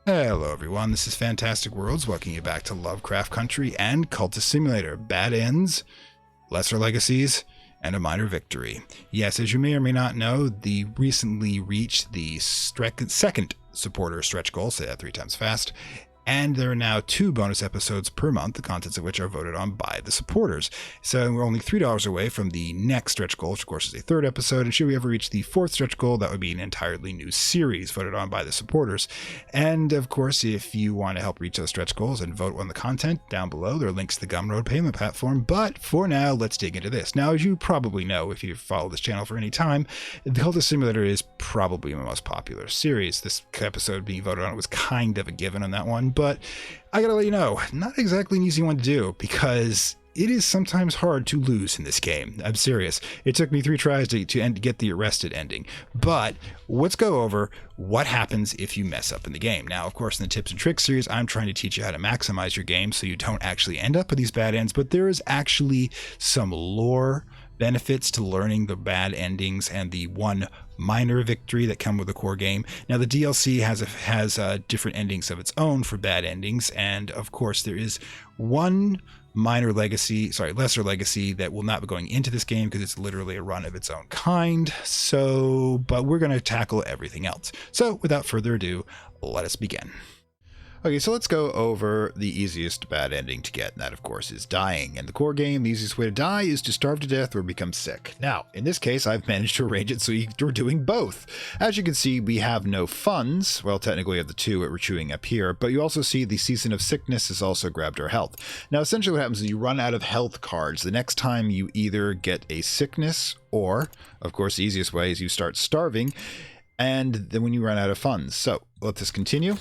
Hello everyone, this is Fantastic Worlds, welcoming you back to Lovecraft Country and Cultist Simulator. Bad ends, lesser legacies, and a minor victory. Yes, as you may or may not know, the recently reached the second supporter stretch goal, say that 3 times fast, and there are now 2 bonus episodes per month, the contents of which are voted on by the supporters. So we're only $3 away from the next stretch goal, which of course is a 3rd episode, and should we ever reach the 4th stretch goal, that would be an entirely new series voted on by the supporters. And of course, if you want to help reach those stretch goals and vote on the content, down below there are links to the Gumroad payment platform. But for now, let's dig into this. Now, as you probably know, if you've followed this channel for any time, the Cultist Simulator is probably my most popular series. This episode being voted on was kind of a given on that one, but I gotta let you know, not exactly an easy one to do, because it is sometimes hard to lose in this game. I'm serious. It took me 3 tries to get the arrested ending. But let's go over what happens if you mess up in the game. Now, of course, in the tips and tricks series, I'm trying to teach you how to maximize your game so you don't actually end up with these bad ends, but there is actually some lore benefits to learning the bad endings and the one minor victory that come with the core game. Now, the DLC has different endings of its own for bad endings, and of course there is one lesser legacy that will not be going into this game because it's literally a run of its own kind. But we're going to tackle everything else. So without further ado, let us begin. Okay, so let's go over the easiest bad ending to get, and that, of course, is dying. In the core game, the easiest way to die is to starve to death or become sick. Now, in this case, I've managed to arrange it so we're doing both. As you can see, we have no funds. Well, technically we have the 2 that we're chewing up here, but you also see the Season of Sickness has also grabbed our health. Now, essentially what happens is you run out of health cards. The next time you either get a sickness or, of course, the easiest way is you start starving, and then when you run out of funds. So, let this continue.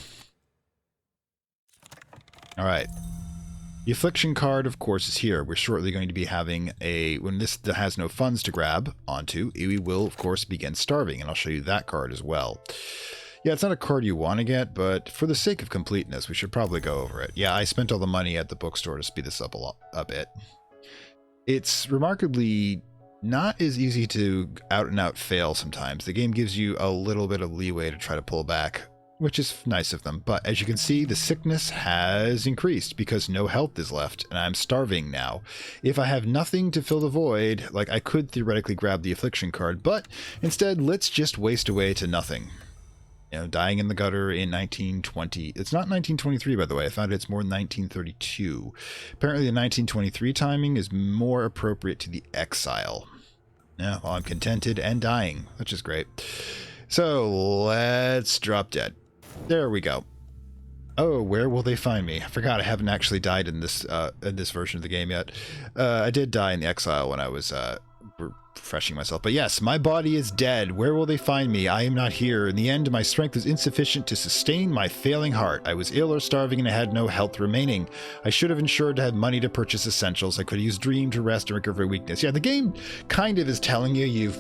All right, the affliction card, of course, is here. We're shortly going to be having when this has no funds to grab onto, we will, of course, begin starving, and I'll show you that card as well. Yeah, it's not a card you want to get, but for the sake of completeness, we should probably go over it. Yeah, I spent all the money at the bookstore to speed this up a bit. It's remarkably not as easy to out and out fail sometimes. The game gives you a little bit of leeway to try to pull back, which is nice of them. But as you can see, the sickness has increased because no health is left, and I'm starving now. If I have nothing to fill the void, like, I could theoretically grab the affliction card, but instead, let's just waste away to nothing. You know, dying in the gutter in 1920. It's not 1923, by the way. I found it's more 1932. Apparently, the 1923 timing is more appropriate to the exile. Yeah, well, I'm contented and dying, which is great. So let's drop dead. There we go. Oh, where will they find me? I forgot I haven't actually died in this version of the game yet. I did die in the exile when I was refreshing myself. But yes, my body is dead. Where will they find me? I am not here. In the end, my strength was insufficient to sustain my failing heart. I was ill or starving, and I had no health remaining. I should have ensured to have money to purchase essentials. I could have used dream to rest and recover weakness. Yeah, the game kind of is telling you you've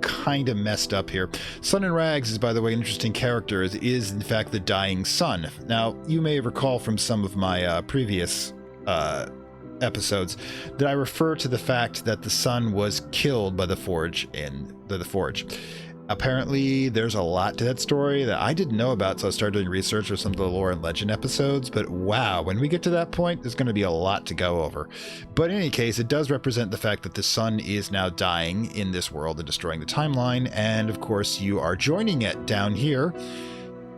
kind of messed up here. Sun in Rags is, by the way, an interesting character. Is in fact the dying sun. Now, you may recall from some of my previous episodes that I refer to the fact that the sun was killed by the Forge in the Forge. Apparently, there's a lot to that story that I didn't know about, so I started doing research for some of the lore and legend episodes, but wow, when we get to that point, there's going to be a lot to go over. But in any case, it does represent the fact that the sun is now dying in this world and destroying the timeline, and of course, you are joining it down here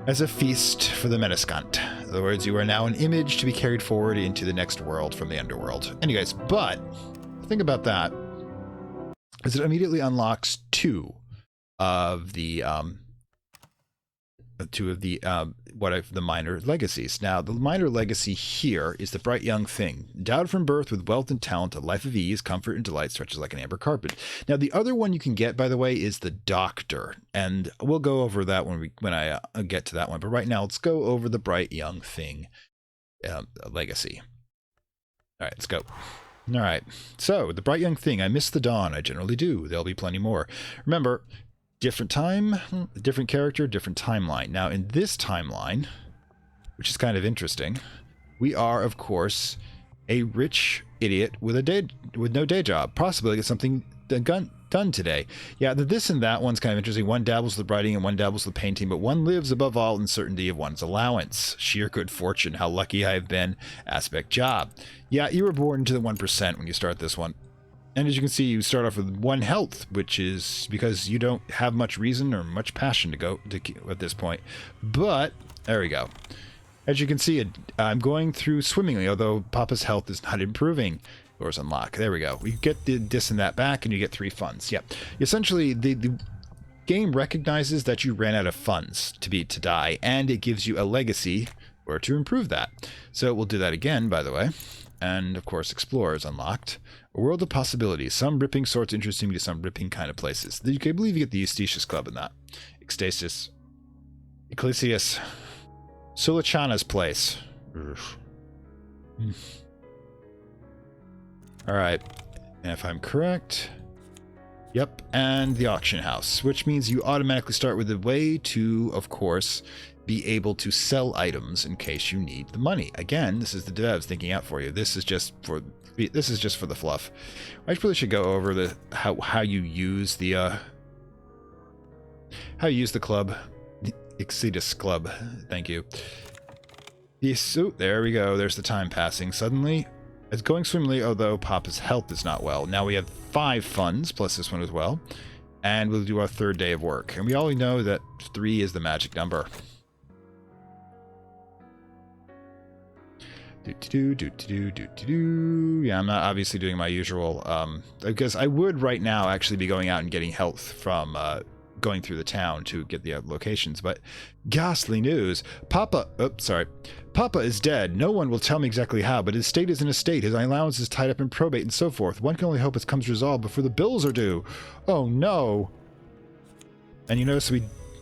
as a feast for the Menascant. In other words, you are now an image to be carried forward into the next world from the underworld. Anyways, but the thing about that is it immediately unlocks two of the minor legacies. Now, the minor legacy here is the bright young thing, endowed from birth with wealth and talent, a life of ease, comfort, and delight stretches like an amber carpet. Now, the other one you can get, by the way, is the doctor, and we'll go over that when I get to that one. But right now, let's go over the bright young thing legacy. All right, let's go. All right, so the bright young thing. I miss the dawn. I generally do. There'll be plenty more. Remember, different time, different character, different timeline. Now, in this timeline, which is kind of interesting, we are, of course, a rich idiot with no day job. Possibly something done today. Yeah, the this and that one's kind of interesting. One dabbles with writing and one dabbles with painting, but one lives above all in certainty of one's allowance. Sheer good fortune. How lucky I have been. Aspect job. Yeah, you were born into the 1% when you start this one. And as you can see, you start off with 1 health, which is because you don't have much reason or much passion to go to at this point. But there we go. As you can see, I'm going through swimmingly, although Papa's health is not improving. Doors unlock. There we go. We get this and that back, and you get 3 funds. Yep. Essentially, the game recognizes that you ran out of funds to die, and it gives you a legacy where to improve that. So we'll do that again, by the way. And of course, Explorer is unlocked. A world of possibilities. Some ripping sorts interesting me to some ripping kind of places. You can believe you get the Eustachius Club in that. Ecstasis. Ecclesias. Sulachana's place. Alright. And if I'm correct... Yep, and the auction house, which means you automatically start with a way to, of course, be able to sell items in case you need the money. Again, this is the devs thinking out for you. This is just for the fluff. I probably should go over the how you use the club, the Exodus Club. Thank you. Yes, oh, there we go. There's the time passing. Suddenly, it's going swimmingly, although Papa's health is not well. Now we have 5 funds, plus this one as well. And we'll do our 3rd day of work. And we all know that 3 is the magic number. Yeah, I'm not obviously doing my usual, because I would right now actually be going out and getting health from going through the town to get the locations, but ghastly news. Papa is dead. No one will tell me exactly how, but his state is in a state. His allowance is tied up in probate and so forth. One can only hope it comes resolved before the bills are due. Oh no. And you notice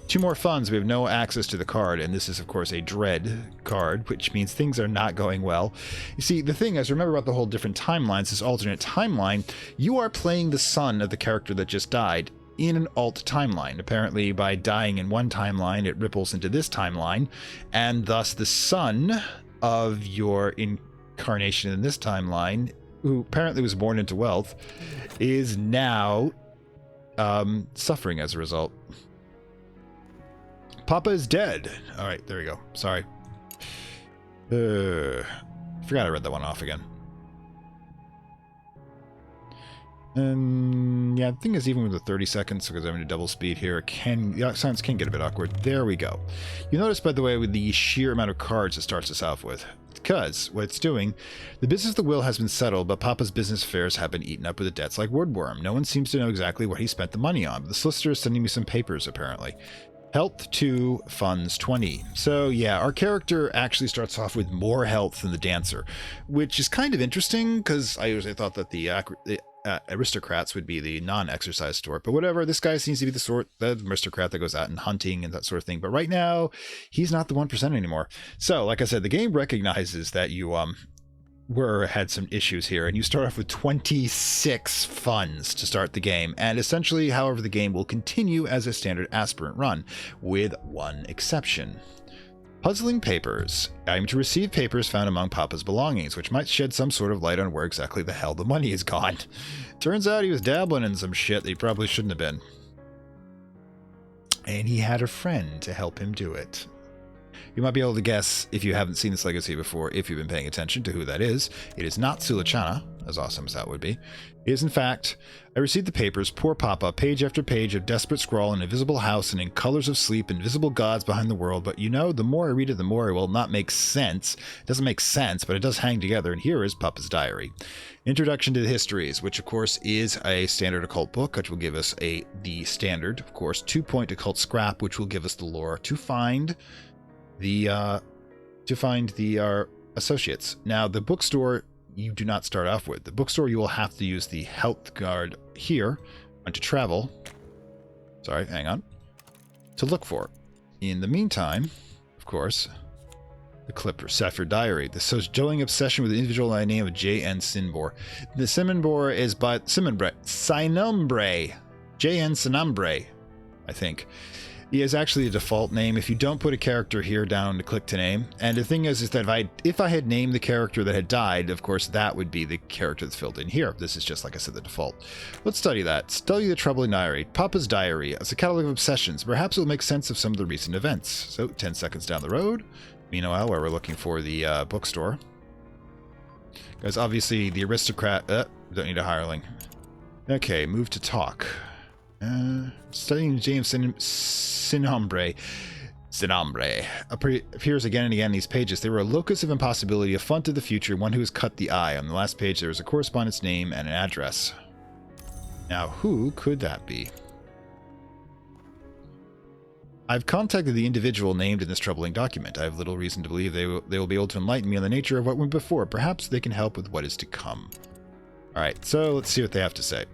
2 more funds, we have no access to the card, and this is of course a dread card, which means things are not going well. You see, the thing is, remember about the whole different timelines, this alternate timeline, you are playing the son of the character that just died in an alt timeline. Apparently by dying in one timeline, it ripples into this timeline, and thus the son of your incarnation in this timeline, who apparently was born into wealth, is now suffering as a result. Papa is dead. All right, there we go. Sorry. Forgot I read that one off again. And yeah, the thing is, even with the 30 seconds, because I'm going to double speed here, sounds can get a bit awkward. There we go. You notice, by the way, with the sheer amount of cards it starts us off with. Because what it's doing, the business of the will has been settled, but Papa's business affairs have been eaten up with the debts like woodworm. No one seems to know exactly what he spent the money on, but the solicitor is sending me some papers, apparently. Health 2, funds 20. So yeah, our character actually starts off with more health than the dancer, which is kind of interesting, because I usually thought that the aristocrats would be the non-exercise sort, but whatever. This guy seems to be the aristocrat that goes out and hunting and that sort of thing. But right now, he's not the 1% anymore. So, like I said, the game recognizes that you had some issues here, and you start off with 26 funds to start the game. And essentially, however, the game will continue as a standard aspirant run, with one exception. Puzzling papers. I am to receive papers found among Papa's belongings, which might shed some sort of light on where exactly the hell the money is gone. Turns out he was dabbling in some shit that he probably shouldn't have been. And he had a friend to help him do it. You might be able to guess, if you haven't seen this legacy before, if you've been paying attention to who that is. It is not Sulachana, as awesome as that would be. It is, in fact, I received the papers, poor Papa, page after page of desperate scrawl in a visible house and in colors of sleep, invisible gods behind the world. But you know, the more I read it, the more it will not make sense. It doesn't make sense, but it does hang together, and here is Papa's diary. Introduction to the Histories, which of course is a standard occult book, which will give us the standard, of course, 2-point occult scrap, which will give us the lore to find our associates. Now, the bookstore you do not start off with. The bookstore you will have to use the health card here to travel. Sorry, hang on. To look for. In the meantime, of course, the Clipper Sapphire Diary. The sojourning obsession with the individual by the name of J.N. Sinbor. The Simonbor is by Sinombre. J.N. Sinombre, I think. He is actually a default name. If you don't put a character here down to click to name, and the thing is that if I had named the character that had died, of course that would be the character that's filled in here. This is just, like I said, the default. Let's study that. Study the troubling diary. Papa's diary as a catalog of obsessions. Perhaps it will make sense of some of the recent events. So 10 seconds down the road. Meanwhile, while we're looking for the bookstore. Guys, obviously the aristocrat... don't need a hireling. Okay, move to talk. Studying James Sinambre appears again and again in these pages. They were a locus of impossibility, a font of the future, one who has cut the eye. On the last page, there was a correspondent's name and an address. Now, who could that be? I've contacted the individual named in this troubling document. I have little reason to believe they will be able to enlighten me on the nature of what went before. Perhaps they can help with what is to come. All right, so let's see what they have to say.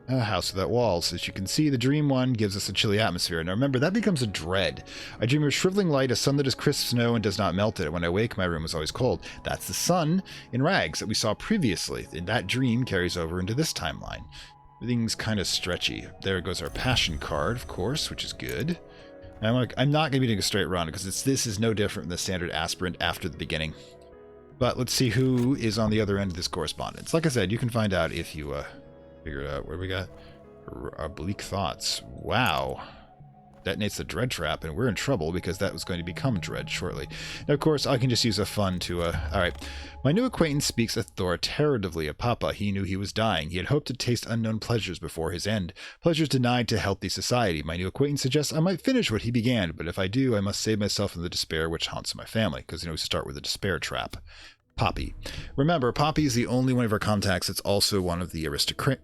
A house without walls. As you can see, the dream one gives us a chilly atmosphere. Now remember, that becomes a dread. I dream of shriveling light, a sun that is crisp snow and does not melt it. When I wake, my room is always cold. That's the sun in rags that we saw previously. And that dream carries over into this timeline. Everything's kind of stretchy. There goes our passion card, of course, which is good. I'm not going to be doing a straight run because this is no different than the standard aspirant after the beginning. But let's see who is on the other end of this correspondence. Like I said, you can find out if you... figure it out. Where we got oblique thoughts. Wow. Detonates the dread trap, and we're in trouble because that was going to become dread shortly. Now, of course, I can just use a fun to, alright. My new acquaintance speaks authoritatively of Papa. He knew he was dying. He had hoped to taste unknown pleasures before his end. Pleasures denied to healthy society. My new acquaintance suggests I might finish what he began, but if I do, I must save myself from the despair which haunts my family. Because, we start with a despair trap. Poppy. Remember, Poppy is the only one of our contacts that's also one of the aristocrats.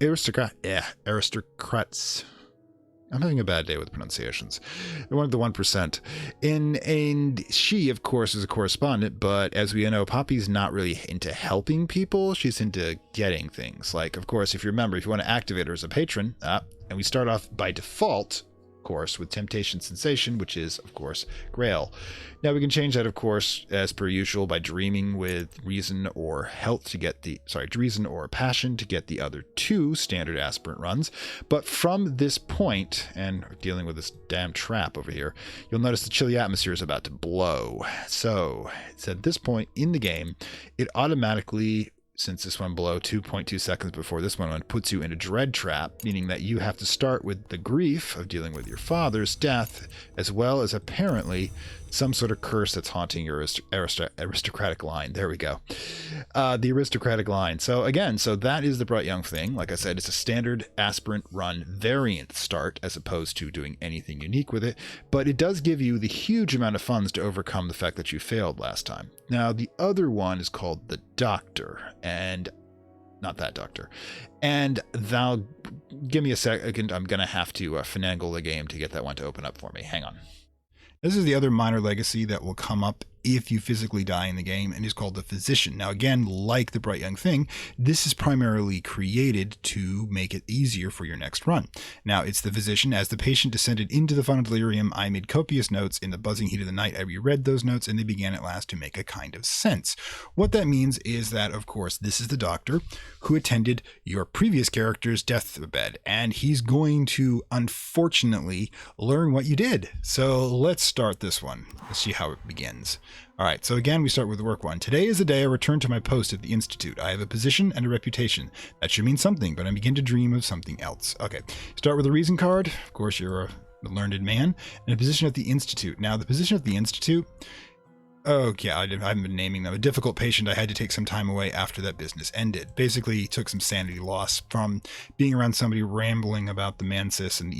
I'm having a bad day with pronunciations. They're one of the 1%. And she, of course, is a correspondent, but as we know, Poppy's not really into helping people. She's into getting things. Like, of course, if you remember, if you want to activate her as a patron, and we start off by default, course, with temptation sensation, which is of course Grail. Now we can change that, of course, as per usual, by dreaming with reason or health to get the reason or passion to get the other two standard aspirant runs. But from this point, and dealing with this damn trap over here, you'll notice the chilly atmosphere is about to blow. So it's at this point in the game, it automatically, since this one below 2.2 seconds before this one puts you in a dread trap, meaning that you have to start with the grief of dealing with your father's death, as well as apparently some sort of curse that's haunting your aristocratic line. There we go. The aristocratic line. So again, that is the Bright Young thing. Like I said, it's a standard aspirant run variant start as opposed to doing anything unique with it, but it does give you the huge amount of funds to overcome the fact that you failed last time. Now, the other one is called the Doctor, and not that doctor. And thou, give me a second. I'm going to have to finagle the game to get that one to open up for me. Hang on. This is the other minor legacy that will come up if you physically die in the game, and is called the Physician. Now again, like the Bright Young thing, this is primarily created to make it easier for your next run. Now it's the Physician. As the patient descended into the final delirium, I made copious notes. In the buzzing heat of the night, I reread those notes, and they began at last to make a kind of sense. What that means is that, of course, this is the doctor who attended your previous character's deathbed, and he's going to, unfortunately, learn what you did. So let's start this one. Let's see how it begins. All right, so again, we start with work one. Today is the day I return to my post at the Institute. I have a position and a reputation. That should mean something, but I begin to dream of something else. Okay, start with a reason card. Of course, you're a learned man. And a position at the Institute. Now, the position at the Institute... Oh, yeah, I haven't been naming them. A difficult patient. I had to take some time away after that business ended. Basically, took some sanity loss from being around somebody rambling about the Mansis and the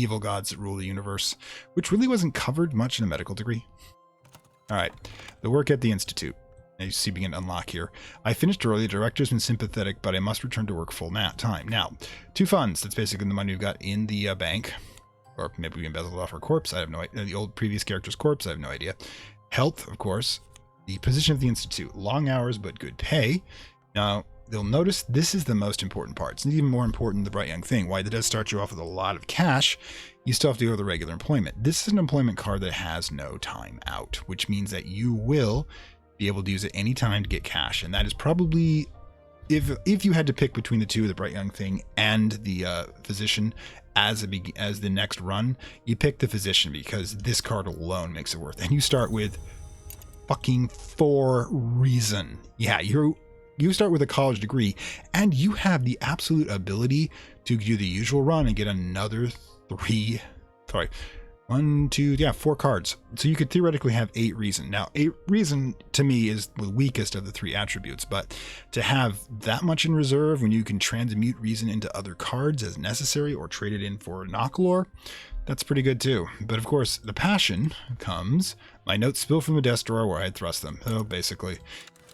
evil gods that rule the universe, which really wasn't covered much in a medical degree. All right, the work at the Institute. As you see, begin to unlock here. I finished early. The director's been sympathetic, but I must return to work full time. Now, 2 funds. That's basically the money we've got in the bank. Or maybe we embezzled off our corpse. I have no idea. The old previous character's corpse. I have no idea. Health, of course. The position of the Institute. Long hours, but good pay. Now, you'll notice this is the most important part. It's even more important than the Bright Young thing. While it does start you off with a lot of cash, you still have to go to the regular employment. This is an employment card that has no time out, which means that you will be able to use it any time to get cash. And that is probably if you had to pick between the two, the bright young thing and the physician, as the next run, you pick the physician because this card alone makes it worth it. And you start with fucking 4 reason. Yeah, you start with a college degree, and you have the absolute ability to do the usual run and get another 4 cards. So you could theoretically have 8 reason. Now, 8 reason to me is the weakest of the 3 attributes, but to have that much in reserve when you can transmute reason into other cards as necessary or trade it in for Knock-Lore, that's pretty good too. But of course, the passion comes. My notes spill from the desk drawer where I had thrust them. So basically,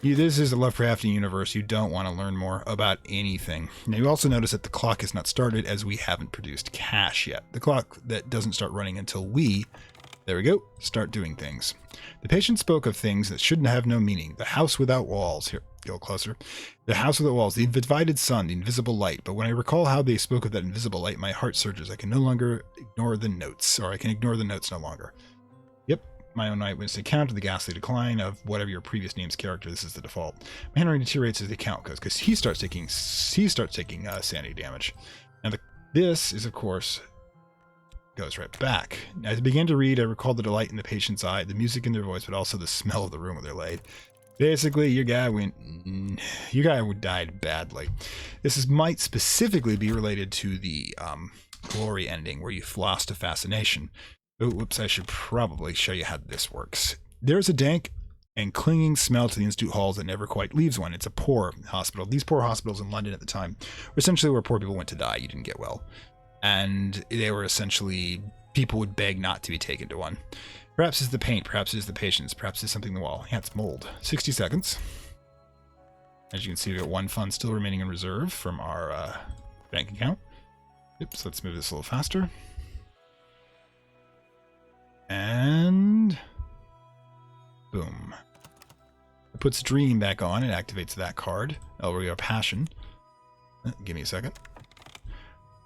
this is a Lovecraftian universe. You don't want to learn more about anything. Now, you also notice that the clock has not started as we haven't produced cash yet. The clock that doesn't start running until we, there we go, start doing things. The patient spoke of things that shouldn't have no meaning. The house without walls. Here, go closer. The house without walls, the divided sun, the invisible light. But when I recall how they spoke of that invisible light, my heart surges. I can no longer ignore the notes, or I can ignore the notes no longer. Yep. My own eyewitness account of the ghastly decline of whatever your previous name's character. This is the default. My handwriting deteriorates as the account goes because he starts taking sanity damage. Now this is, of course, goes right back. As I began to read, I recalled the delight in the patient's eye, the music in their voice, but also the smell of the room where they're laid. Basically, your guy died badly. Might specifically be related to the glory ending where you lost to Fascination. Oh, whoops, I should probably show you how this works. There's a dank and clinging smell to the institute halls that never quite leaves one. It's a poor hospital. These poor hospitals in London at the time were essentially where poor people went to die. You didn't get well. And they were essentially, people would beg not to be taken to one. Perhaps it's the paint, perhaps it's the patients, perhaps it's something in the wall. Yeah, it's mold. 60 seconds. As you can see, we've got 1 fund still remaining in reserve from our bank account. Oops, let's move this a little faster. And boom. It puts Dream back on and activates that card. Oh, we got Passion. Give me a second.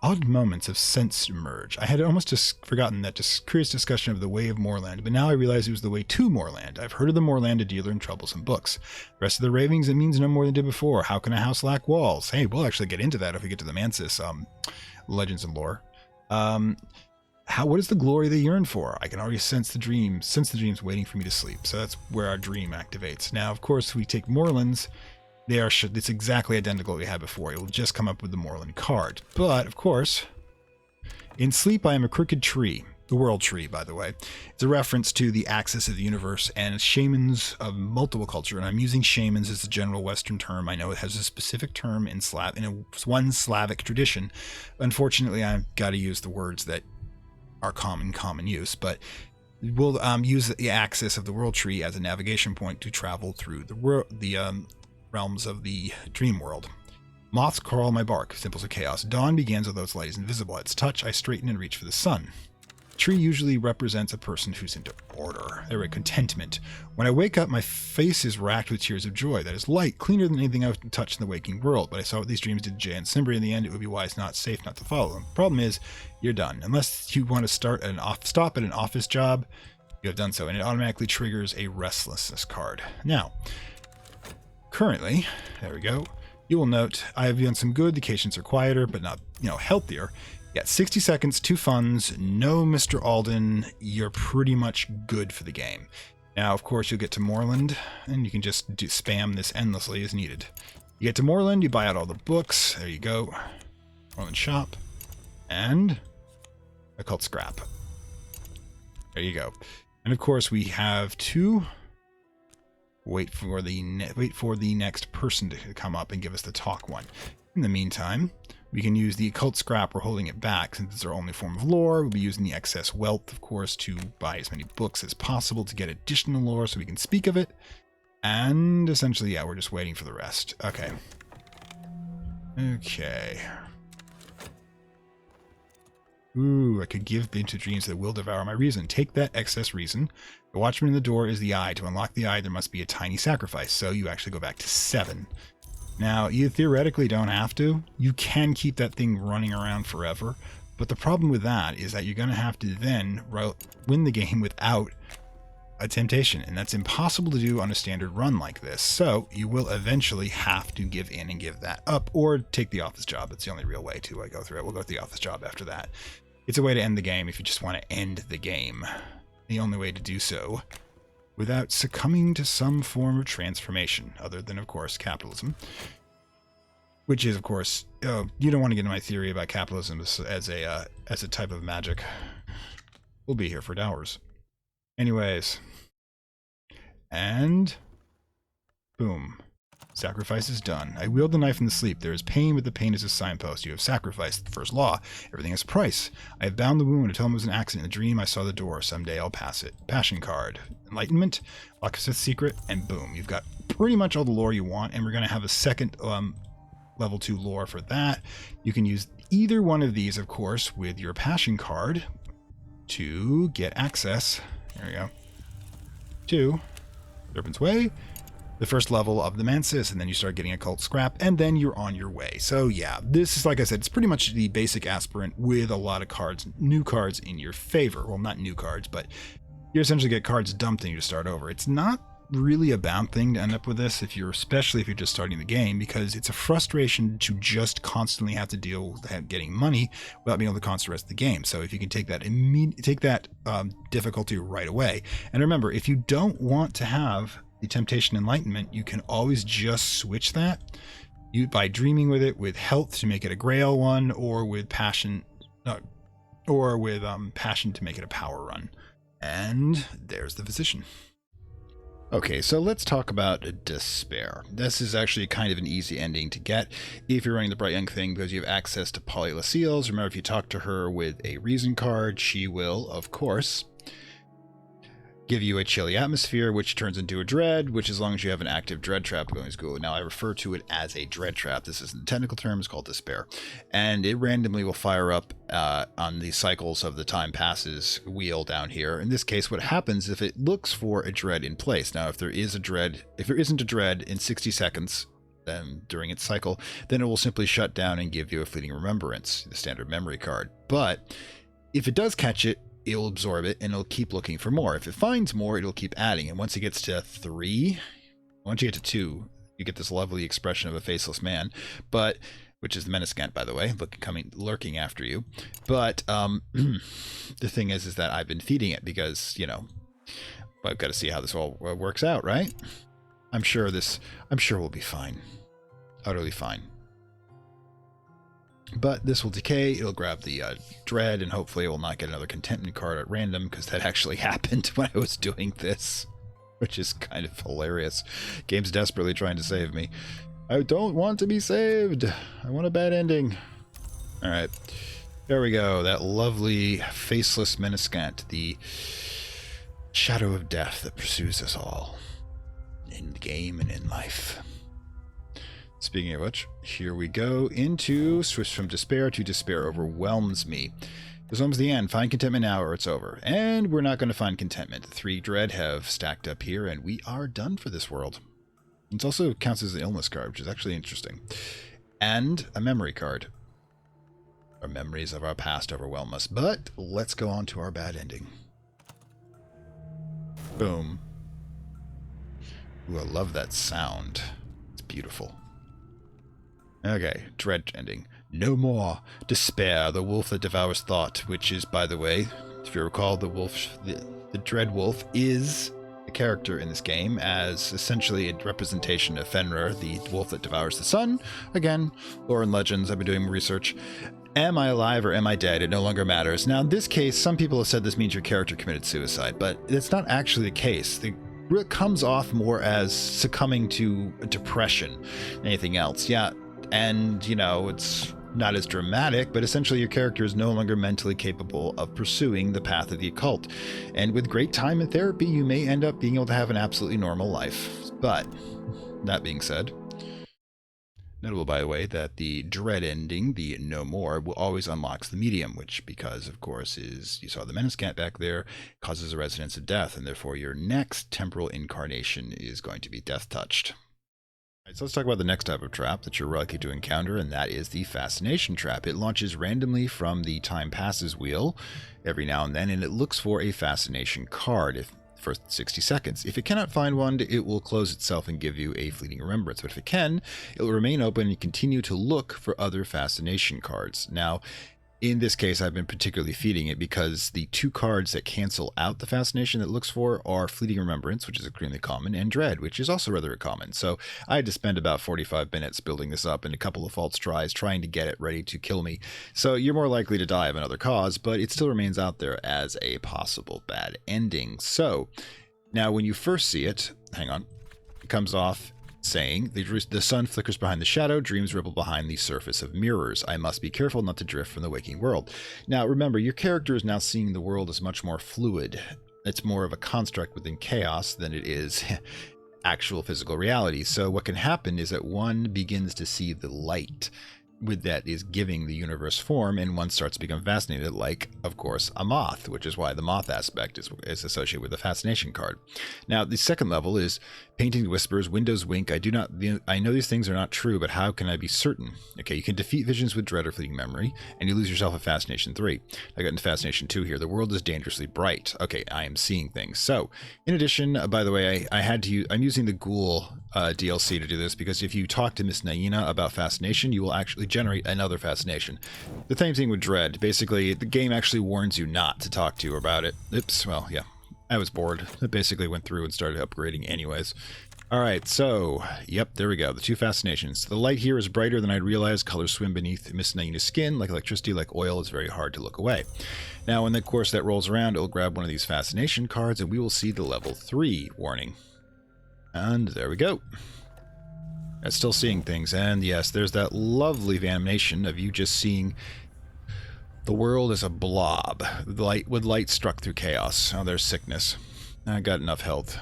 Odd moments of sense emerge. I had almost just forgotten that curious discussion of the way of Moorland, but now I realize it was the way to Moorland. I've heard of the Moorland, a dealer in troublesome books. The rest of the ravings, it means no more than it did before. How can a house lack walls? Hey, we'll actually get into that if we get to the Mansis legends and lore. What is the glory they yearn for? I can already sense the dreams waiting for me to sleep. So that's where our dream activates. Now, of course, we take Moorlands. It's exactly identical to what we had before. It will just come up with the Moorland card. But, of course, in sleep I am a crooked tree. The world tree, by the way. It's a reference to the axis of the universe and shamans of multiple culture. And I'm using shamans as a general Western term. I know it has a specific term in one Slavic tradition. Unfortunately, I've got to use the words that are common use, but we'll use the axis of the world tree as a navigation point to travel through the realms of the dream world. Moths crawl my bark, symbols of chaos. Dawn begins, although its light is invisible. At its touch, I straighten and reach for the sun. The tree usually represents a person who's into order. They're a contentment. When I wake up, my face is racked with tears of joy. That is light, cleaner than anything I've touched in the waking world. But I saw what these dreams did to Jay and Simbri. In the end, it would be wise, not safe, not to follow them. Problem is, you're done. Unless you want to stop at an office job, you have done so, and it automatically triggers a restlessness card. Now, currently, there we go. You will note I have done some good. The patients are quieter, but not, healthier. Yeah, 60 seconds, 2 funds, no Mr. Alden. You're pretty much good for the game. Now, of course, you'll get to Moorland, and you can just spam this endlessly as needed. You get to Moorland, you buy out all the books. There you go. Moorland shop. And occult scrap. There you go. And of course, we have to wait for the next person to come up and give us the talk one. In the meantime, we can use the occult scrap. We're holding it back since it's our only form of lore. We'll be using the excess wealth, of course, to buy as many books as possible to get additional lore so we can speak of it. And essentially, yeah, we're just waiting for the rest. Okay. Ooh, I could give into dreams that will devour my reason. Take that excess reason. The watchman in the door is the eye. To unlock the eye, there must be a tiny sacrifice. So you actually go back to 7. Now, you theoretically don't have to. You can keep that thing running around forever. But the problem with that is that you're going to have to then win the game without a temptation, and that's impossible to do on a standard run like this. So you will eventually have to give in and give that up, or take the office job. It's the only real way to go through it. We'll go with the office job after that. It's a way to end the game if you just want to end the game. The only way to do so without succumbing to some form of transformation, other than, of course, capitalism. Which is, of course, you don't want to get into my theory about capitalism as a type of magic. We'll be here for hours. Anyways. And boom. Sacrifice is done. I wield the knife in the sleep. There is pain, but the pain is a signpost. You have sacrificed. The first law. Everything has a price. I have bound the wound. I tell him it was an accident. In the dream, I saw the door. Someday I'll pass it. Passion card. Enlightenment. Locksmith's secret. And boom. You've got pretty much all the lore you want. And we're going to have a second level 2 lore for that. You can use either one of these, of course, with your passion card to get access. There we go. To Serpent's Way. The first level of the Mantis, and then you start getting occult scrap, and then you're on your way. So yeah, this is, like I said, it's pretty much the basic aspirant with a lot of cards, new cards in your favor. Well, not new cards, but you essentially get cards dumped and you start over. It's not really a bad thing to end up with this, especially if you're just starting the game, because it's a frustration to just constantly have to deal with getting money without being able to concentrate the rest of the game. So if you can take that difficulty right away, and remember, if you don't want to have the temptation enlightenment, you can always just switch that by dreaming with it with health to make it a grail one, or with passion passion to make it a power run. And there's the physician. Okay, so let's talk about despair. This is actually kind of an easy ending to get if you're running the Bright Young thing, because you have access to Polylaceals. Remember, if you talk to her with a reason card, she will, of course, give you a chilly atmosphere, which turns into a dread, which, as long as you have an active dread trap going, is good. Now, I refer to it as a dread trap. This is the technical term. It's called despair. And it randomly will fire up on the cycles of the time passes wheel down here. In this case, what happens if it looks for a dread in place? Now, if there isn't a dread in 60 seconds, then during its cycle, then it will simply shut down and give you a fleeting remembrance, the standard memory card. But if it does catch it, it'll absorb it and it'll keep looking for more. If it finds more, it'll keep adding. And once it gets to 3, once you get to 2, you get this lovely expression of a faceless man, which is the Menacant, by the way, lurking after you. But the thing is that I've been feeding it because, I've got to see how this all works out, right? I'm sure we'll be fine. Utterly fine. But this will decay, it'll grab the dread, and hopefully it will not get another contentment card at random, because that actually happened when I was doing this, which is kind of hilarious. Game's desperately trying to save me. I don't want to be saved. I want a bad ending. Alright, there we go. That lovely faceless Menacant, the shadow of death that pursues us all, in the game and in life. Speaking of which, here we go into switch from despair to despair overwhelms me. This one's the end. Find contentment now or it's over. And we're not going to find contentment. 3 dread have stacked up here and we are done for this world. It also counts as an illness card, which is actually interesting. And a memory card. Our memories of our past overwhelm us. But let's go on to our bad ending. Boom. Ooh, I love that sound. It's beautiful. Okay, dread ending. No more. Despair, the wolf that devours thought, which is, by the way, if you recall, the dread wolf is a character in this game, as essentially a representation of Fenrir, the wolf that devours the sun. Again, lore and legends, I've been doing research. Am I alive or am I dead? It no longer matters. Now, in this case, some people have said this means your character committed suicide, but it's not actually the case. It comes off more as succumbing to depression than anything else. Yeah. And, it's not as dramatic, but essentially your character is no longer mentally capable of pursuing the path of the occult. And with great time and therapy, you may end up being able to have an absolutely normal life. But, that being said, notable, by the way, that the dread ending, the no more, will always unlocks the medium, which, because, of course, is, you saw the Menacant back there, causes a resonance of death, and therefore your next temporal incarnation is going to be death-touched. So let's talk about the next type of trap that you're likely to encounter, and that is the Fascination trap. It launches randomly from the Time Passes wheel every now and then, and it looks for a Fascination card. If for 60 seconds. If it cannot find one, it will close itself and give you a fleeting remembrance. But if it can, it will remain open and continue to look for other Fascination cards. Now, in this case, I've been particularly feeding it because the 2 cards that cancel out the Fascination that it looks for are Fleeting Remembrance, which is extremely common, and Dread, which is also rather common. So I had to spend about 45 minutes building this up and a couple of false tries trying to get it ready to kill me. So you're more likely to die of another cause, but it still remains out there as a possible bad ending. So now when you first see it, hang on, it comes off saying, the sun flickers behind the shadow, dreams ripple behind the surface of mirrors. I must be careful not to drift from the waking world. Now, remember, your character is now seeing the world as much more fluid. It's more of a construct within chaos than it is actual physical reality. So what can happen is that one begins to see the light with that is giving the universe form, and one starts to become fascinated, like, of course, a moth, which is why the moth aspect is associated with the Fascination card. Now, the second level is painting whispers, windows wink. I know these things are not true, but how can I be certain? Okay, you can defeat visions with dread or fleeting memory, and you lose yourself at Fascination 3. I got into Fascination 2 here. The world is dangerously bright. Okay, I am seeing things. So, in addition, by the way, I'm using the Ghoul DLC to do this, because if you talk to Miss Naina about Fascination, you will actually generate another Fascination. The same thing with Dread. Basically, the game actually warns you not to talk to her about it. Oops, well, yeah. I was bored. I basically went through and started upgrading anyways. Alright, so, yep, there we go. The 2 Fascinations. The light here is brighter than I'd realized. Colors swim beneath Miss Naina's skin. Like electricity, like oil, it's very hard to look away. Now, when the course that rolls around, it'll grab one of these Fascination cards, and we will see the level 3 warning. And there we go. It's still seeing things, and yes, there's that lovely animation of you just seeing the world as a blob, with light struck through chaos. Oh, there's sickness. I got enough health.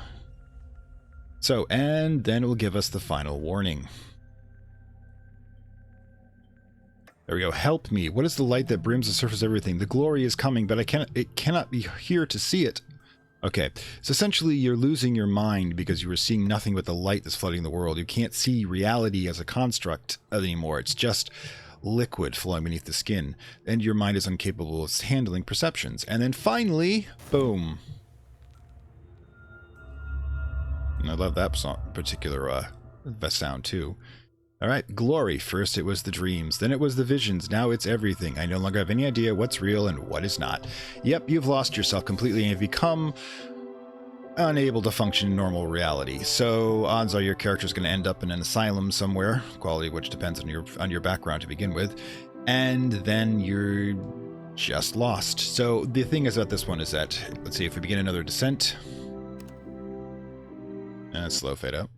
So, and then it will give us the final warning. There we go. Help me. What is the light that brims the surface of everything? The glory is coming, but it cannot be here to see it. Okay, so essentially you're losing your mind because you are seeing nothing but the light that's flooding the world. You can't see reality as a construct anymore. It's just liquid flowing beneath the skin, and your mind is incapable of handling perceptions. And then finally, boom. And I love that particular sound too. Alright, glory. First it was the dreams, then it was the visions, now it's everything. I no longer have any idea what's real and what is not. Yep, you've lost yourself completely and have become unable to function in normal reality. So odds are your character's going to end up in an asylum somewhere, quality of which depends on your background to begin with, and then you're just lost. So the thing is about this one is that, let's see, if we begin another descent, and slow fade out.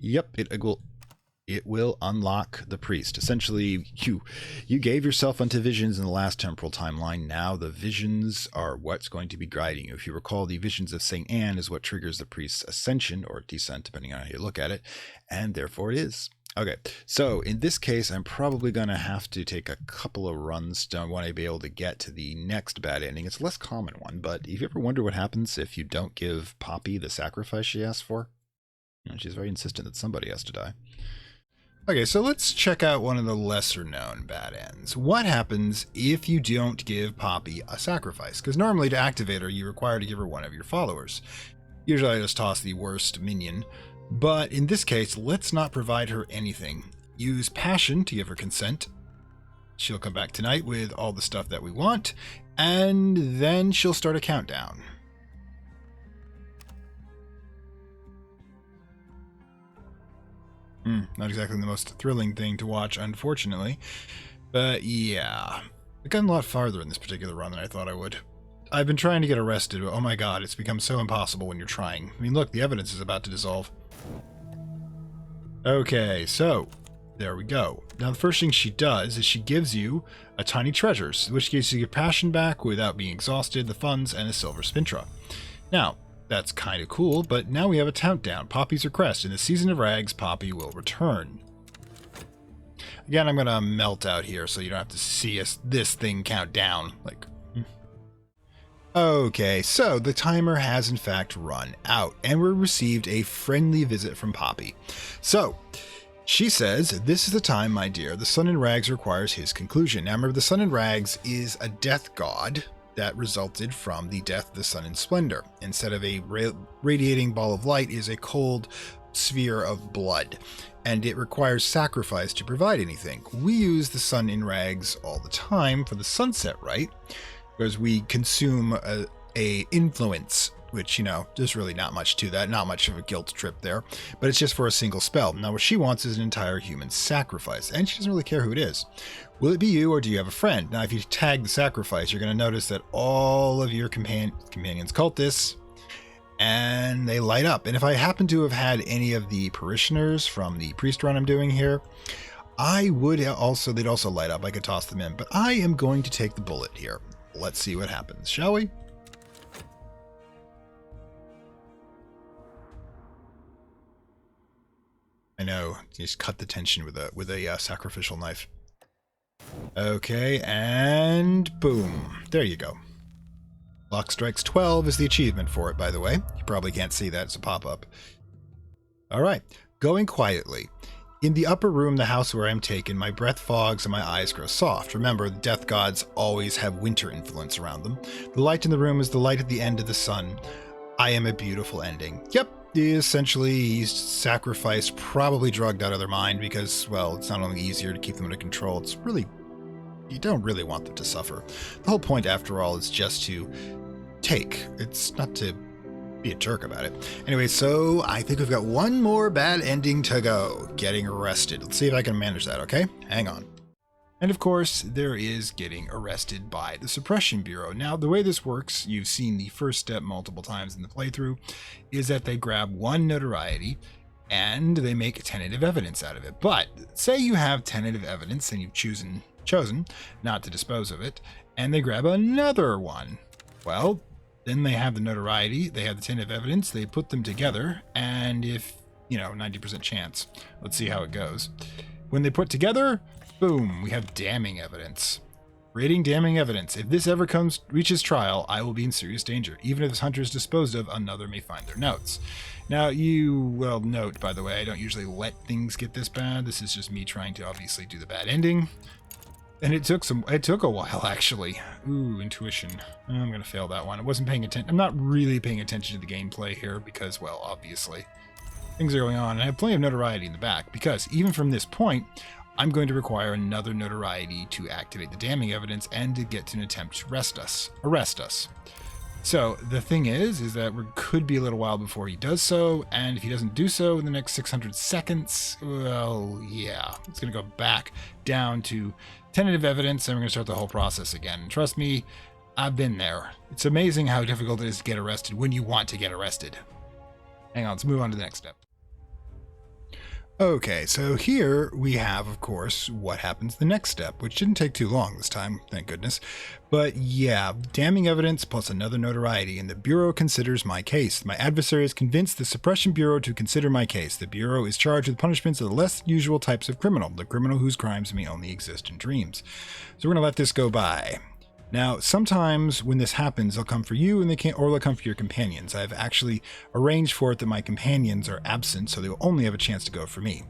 Yep, it will unlock the priest. Essentially, you gave yourself unto visions in the last temporal timeline. Now the visions are what's going to be guiding you. If you recall, the visions of St. Anne is what triggers the priest's ascension, or descent, depending on how you look at it, and therefore it is. Okay, so in this case, I'm probably going to have to take a couple of runs to want to be able to get to the next bad ending. It's a less common one, but if you ever wonder what happens if you don't give Poppy the sacrifice she asked for? She's very insistent that somebody has to die. Okay, so let's check out one of the lesser known bad ends. What happens if you don't give Poppy a sacrifice? Because normally to activate her, you require to give her one of your followers. Usually I just toss the worst minion, but in this case, let's not provide her anything. Use passion to give her consent. She'll come back tonight with all the stuff that we want, and then she'll start a countdown. Not exactly the most thrilling thing to watch, unfortunately. But yeah, I've gotten a lot farther in this particular run than I thought I would. I've been trying to get arrested, but oh my god, it's become so impossible when you're trying. I mean, look, the evidence is about to dissolve. Okay, so there we go. Now the first thing she does is she gives you a tiny treasure, which gives you your passion back without being exhausted, the funds, and a silver spintra. Now, that's kind of cool, but now we have a countdown. Poppy's request. In the season of rags, Poppy will return. Again, I'm going to melt out here so you don't have to see this thing count down. Okay, so the timer has in fact run out, and we received a friendly visit from Poppy. So, she says, "This is the time, my dear. The sun in rags requires his conclusion." Now remember, the sun in rags is a death god, that resulted from the death of the sun in splendor. Instead of a radiating ball of light, it is a cold sphere of blood, and it requires sacrifice to provide anything. We use the sun in rags all the time for the sunset rite, because we consume a influence, which, there's really not much to that, not much of a guilt trip there, but it's just for a single spell. Now what she wants is an entire human sacrifice, and she doesn't really care who it is. Will it be you, or do you have a friend? Now if you tag the sacrifice, you're going to notice that all of your companions cultists, and they light up. And if I happen to have had any of the parishioners from the priest run I'm doing here, they'd also light up. I could toss them in, but I am going to take the bullet here. Let's see what happens, shall we? I know, just cut the tension with a sacrificial knife. Okay, and boom. There you go. Luck strikes 12 is the achievement for it, by the way. You probably can't see that, it's a pop-up. Alright, going quietly. In the upper room, the house where I am taken, my breath fogs and my eyes grow soft. Remember, the death gods always have winter influence around them. The light in the room is the light at the end of the sun. I am a beautiful ending. Yep. Essentially, he's sacrificed, probably drugged out of their mind because, well, it's not only easier to keep them under control, it's really, you don't really want them to suffer. The whole point, after all, is just to take. It's not to be a jerk about it. Anyway, so I think we've got one more bad ending to go. Getting arrested. Let's see if I can manage that, okay? Hang on. And of course, there is getting arrested by the Suppression Bureau. Now, the way this works, you've seen the first step multiple times in the playthrough, is that they grab one notoriety and they make tentative evidence out of it. But say you have tentative evidence and you've chosen not to dispose of it, and they grab another one. Well, then they have the notoriety, they have the tentative evidence, they put them together, and if, 90% chance, let's see how it goes. When they put together, boom, we have damning evidence. Rating damning evidence. If this ever reaches trial, I will be in serious danger. Even if this hunter is disposed of, another may find their notes. Now, note, by the way, I don't usually let things get this bad. This is just me trying to obviously do the bad ending. And it took a while, actually. Ooh, intuition. I'm going to fail that one. I wasn't paying attention. I'm not really paying attention to the gameplay here because, well, obviously, things are going on. And I have plenty of notoriety in the back because even from this point, I'm going to require another notoriety to activate the damning evidence and to get to an attempt to arrest us. So the thing is that it could be a little while before he does so, and if he doesn't do so in the next 600 seconds, well, yeah, it's going to go back down to tentative evidence, and we're going to start the whole process again. And trust me, I've been there. It's amazing how difficult it is to get arrested when you want to get arrested. Hang on, let's move on to the next step. Okay, so here we have, of course, what happens the next step, which didn't take too long this time, thank goodness. But yeah, damning evidence plus another notoriety, and the Bureau considers my case. My adversary has convinced the Suppression Bureau to consider my case. The Bureau is charged with punishments of the less usual types of criminal, the criminal whose crimes may only exist in dreams. So we're going to let this go by. Now, sometimes when this happens, they'll come for you, and they'll come for your companions. I've actually arranged for it that my companions are absent, so they will only have a chance to go for me.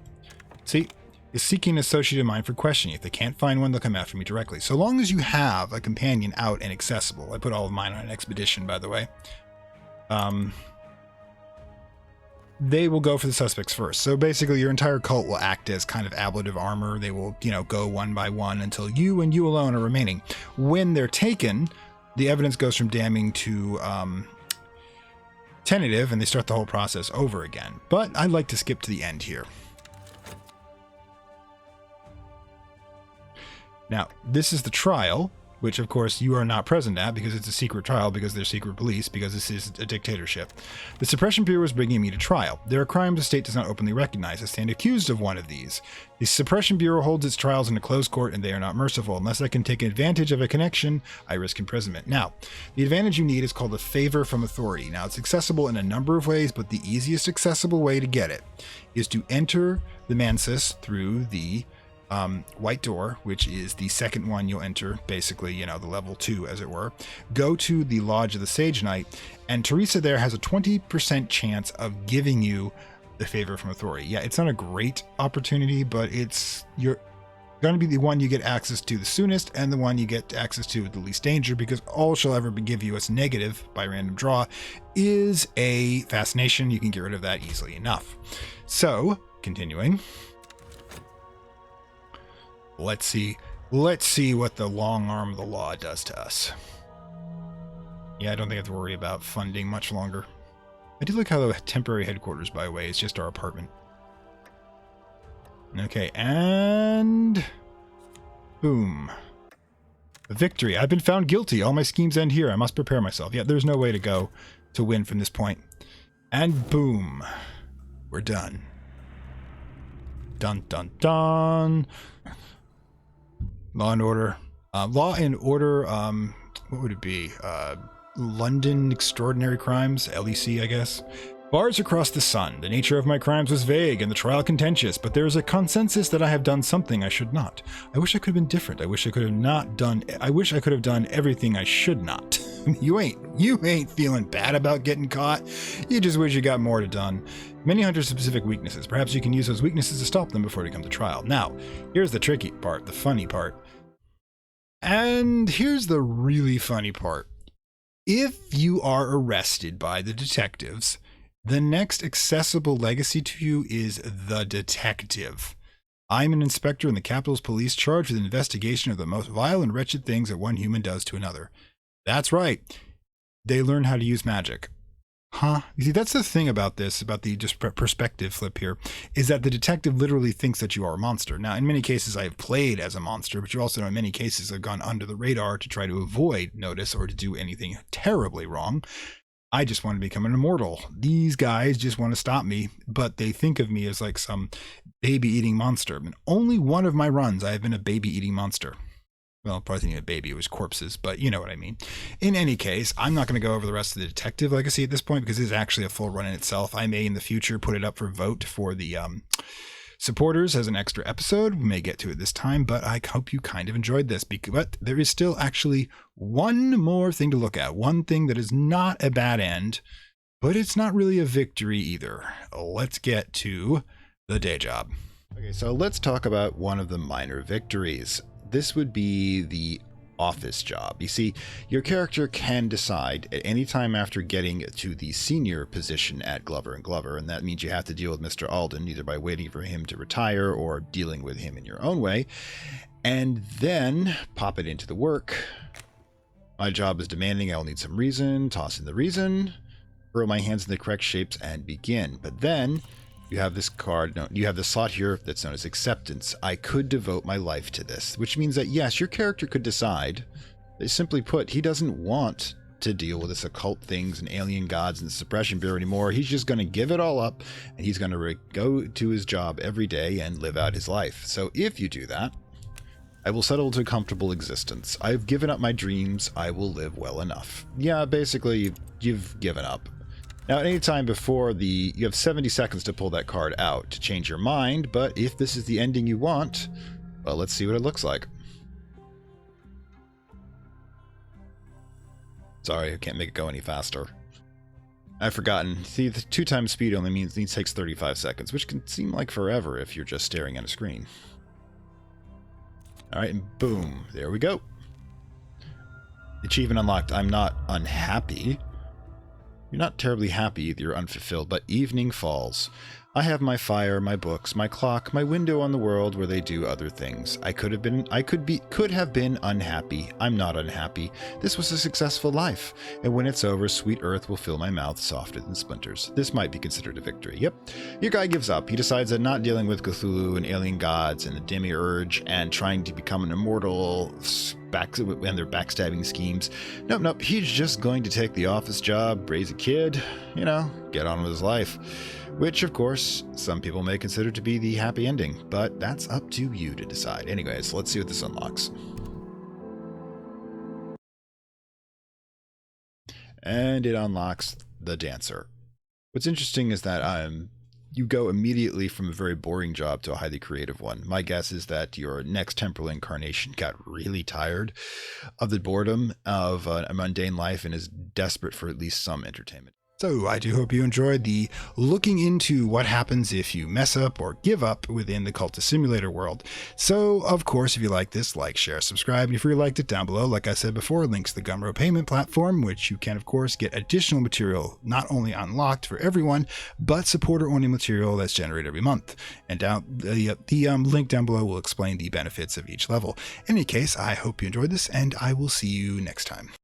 See, is seeking an associate of mine for questioning. If they can't find one, they'll come after me directly. So long as you have a companion out and accessible. I put all of mine on an expedition, by the way. They will go for the suspects first. So basically your entire cult will act as kind of ablative armor. They will, go one by one until you and you alone are remaining. When they're taken, the evidence goes from damning to tentative, and they start the whole process over again. But I'd like to skip to the end here. Now, this is the trial, which of course you are not present at because it's a secret trial, because they're secret police, because this is a dictatorship. The Suppression Bureau is bringing me to trial. There are crimes the state does not openly recognize. I stand accused of one of these. The Suppression Bureau holds its trials in a closed court, and they are not merciful. Unless I can take advantage of a connection, I risk imprisonment. Now, the advantage you need is called a favor from authority. Now, it's accessible in a number of ways, but the easiest accessible way to get it is to enter the Mansus through the white door, which is the second one you'll enter, basically, the level 2, as it were. Go to the Lodge of the Sage Knight, and Teresa there has a 20% chance of giving you the favor from authority. Yeah, it's not a great opportunity, but going to be the one you get access to the soonest and the one you get access to with the least danger, because all she'll ever give you as negative by random draw is a fascination. You can get rid of that easily enough. So, continuing. Let's see what the long arm of the law does to us. Yeah, I don't think I have to worry about funding much longer. I do like how the temporary headquarters, by the way, is just our apartment. Okay, and boom. A victory. I've been found guilty. All my schemes end here. I must prepare myself. Yeah, there's no way to go to win from this point. And boom. We're done. Dun, dun, dun. Law and Order. Law and Order, what would it be? London Extraordinary Crimes, LEC, I guess. Bars across the sun. The nature of my crimes was vague and the trial contentious, but there is a consensus that I have done something I should not. I wish I could have been different. I wish I could have done everything I should not. You ain't feeling bad about getting caught. You just wish you got more done. Many hunters have specific weaknesses. Perhaps you can use those weaknesses to stop them before they come to trial. Now, here's the tricky part, the funny part. And here's the really funny part. If you are arrested by the detectives, the next accessible legacy to you is the detective. I'm an inspector in the capital's police charged with an investigation of the most vile and wretched things that one human does to another. That's right. They learn how to use magic. Huh? You see, that's the thing about this, about the just perspective flip here, is that the detective literally thinks that you are a monster. Now, in many cases, I have played as a monster, but you also know in many cases I've gone under the radar to try to avoid notice or to do anything terribly wrong. I just want to become an immortal. These guys just want to stop me, but they think of me as like some baby-eating monster. And only one of my runs, I have been a baby-eating monster. Well, probably thinking a baby, it was corpses, but you know what I mean. In any case, I'm not going to go over the rest of the detective legacy at this point because it is actually a full run in itself. I may in the future put it up for vote for the supporters as an extra episode. We may get to it this time, but I hope you kind of enjoyed this. But there is still actually one more thing to look at. One thing that is not a bad end, but it's not really a victory either. Let's get to the day job. Okay, so let's talk about one of the minor victories. This would be the office job. You see, your character can decide at any time after getting to the senior position at Glover & Glover, and that means you have to deal with Mr. Alden either by waiting for him to retire or dealing with him in your own way, and then pop it into the work. My job is demanding. I'll need some reason. Toss in the reason. Throw my hands in the correct shapes and begin. But then you have this card. No, you have this slot here that's known as acceptance. I could devote my life to this, which means that yes, your character could decide. Simply put, he doesn't want to deal with this occult things and alien gods and the suppression bureau anymore. He's just going to give it all up, and he's going to go to his job every day and live out his life. So if you do that, I will settle to a comfortable existence. I've given up my dreams. I will live well enough. Yeah, basically, you've given up. Now, at any time before you have 70 seconds to pull that card out to change your mind, but if this is the ending you want, well, let's see what it looks like. Sorry, I can't make it go any faster. I've forgotten. See, the 2 times speed only means it takes 35 seconds, which can seem like forever if you're just staring at a screen. Alright, and boom, there we go. Achievement unlocked. I'm not unhappy. You're not terribly happy either, you're unfulfilled, but evening falls. I have my fire, my books, my clock, my window on the world where they do other things. I could have been unhappy. I'm not unhappy. This was a successful life, and when it's over, sweet earth will fill my mouth softer than splinters. This might be considered a victory. Yep. Your guy gives up. He decides that not dealing with Cthulhu and alien gods and the demiurge and trying to become an immortal and their backstabbing schemes. Nope. He's just going to take the office job, raise a kid, get on with his life. Which, of course, some people may consider to be the happy ending, but that's up to you to decide. Anyways, let's see what this unlocks. And it unlocks the dancer. What's interesting is that you go immediately from a very boring job to a highly creative one. My guess is that your next temporal incarnation got really tired of the boredom of a mundane life and is desperate for at least some entertainment. So I do hope you enjoyed the looking into what happens if you mess up or give up within the Cultist Simulator world. So, of course, if you like this, like, share, subscribe. And if you liked it, down below, like I said before, links to the Gumroad payment platform, which you can, of course, get additional material not only unlocked for everyone, but supporter-only material that's generated every month. And down the link down below will explain the benefits of each level. In any case, I hope you enjoyed this, and I will see you next time.